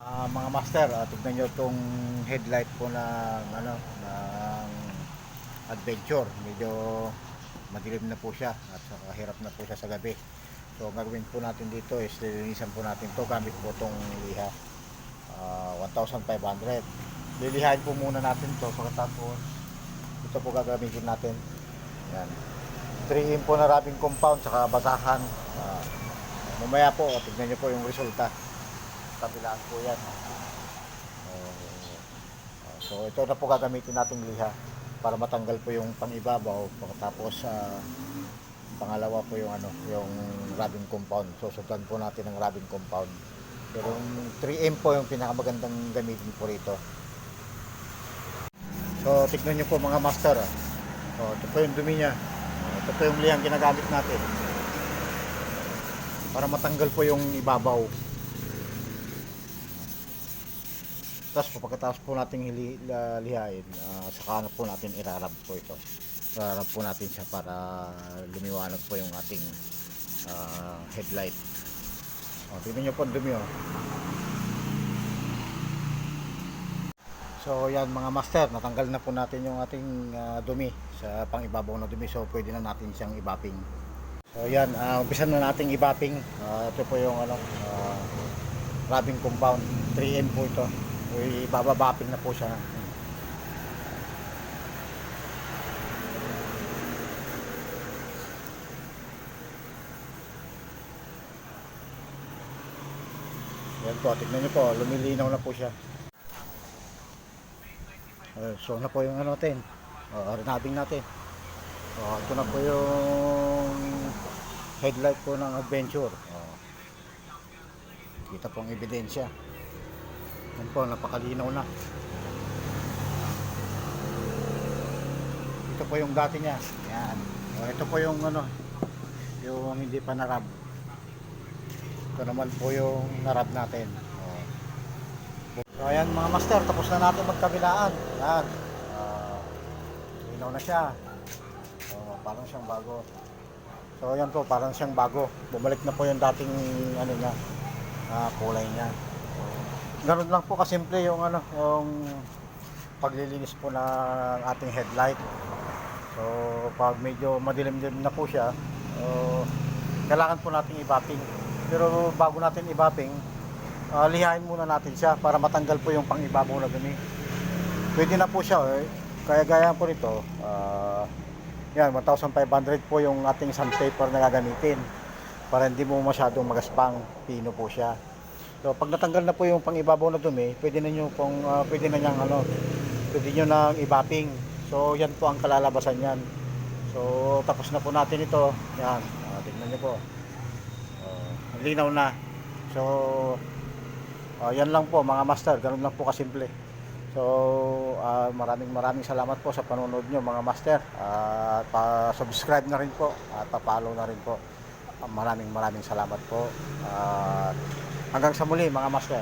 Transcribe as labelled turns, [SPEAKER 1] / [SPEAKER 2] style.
[SPEAKER 1] Mga master, tignan nyo itong headlight po ng adventure. Medyo madilim na po siya at saka hirap na po siya sa gabi. So ang gagawin po natin dito is lilinisan po natin to gamit po itong liha, 1,500. Lilihain po muna natin to, pagkatapos ito po gagamitin natin. Yan, 3M po na rubbing compound saka basahan. Mamaya po tignan nyo po yung resulta. Kabilaan po yan. So ito na po gagamitin nating liha para matanggal po yung pangibabaw. Pagkatapos pangalawa po yung yung rubbing compound. So sundan po natin ng rubbing compound. Pero yung 3M po yung pinakamagandang gamitin po rito. So tignan nyo po mga master. Ito po yung dumi niya. Ito po yung lihang ginagamit natin para matanggal po yung ibabaw. Tapos pagkatapos po natin lihain, saka po natin irarab po ito. Irarab po natin siya para lumiwanag po yung ating headlight. Tingnan nyo po ang dumi. So yan mga master, natanggal na po natin yung ating dumi sa pangibabaw na dumi. So pwede na natin siyang ibapping. So yan, umpisan na natin ibapping. Ito po yung rubbing compound, 3M po ito. Ibababaping na po siya. Yan po, tignan nyo po, lumilinaw na po siya. So na po yung natin, rubbing natin. Ito na po yung headlight po ng adventure. Kita po ang ebidensya. Yan po, napakalinaw na. Ito po yung dati niya. Yan. Ito po yung yung hindi pa narab. Ito naman po yung narab natin. So ayan mga master, tapos na natin magkabilaan. Yan. Linaw na siya. Parang siyang bago. So ayan po, parang siyang bago. Bumalik na po yung dating niya, kulay niya. Ganun lang po kasimple yung yung paglilinis po ng ating headlight. So pag medyo madilim-dilim na po siya, kailangan po natin i-bapping. Pero bago natin i-bapping, lihain muna natin siya para matanggal po yung pangibabaw na dumi. Pwede na po siya, kaya gaya po nito, yan 1,500 po yung ating sandpaper na gagamitin para hindi mo masyadong magaspang, pino po siya. So pag natanggal na po yung pangibabaw na dumi, pwede na nyo nang i-bapping. So yan po ang kalalabasan niyan. So tapos na po natin ito. Yan, tingnan niyo po. Linaw na. So yan lang po mga master, ganun lang po kasimple. So maraming salamat po sa panonood nyo mga master. Pa-subscribe na rin po at pa-follow na rin po. Maraming salamat po. Hanggang sa muli mga master.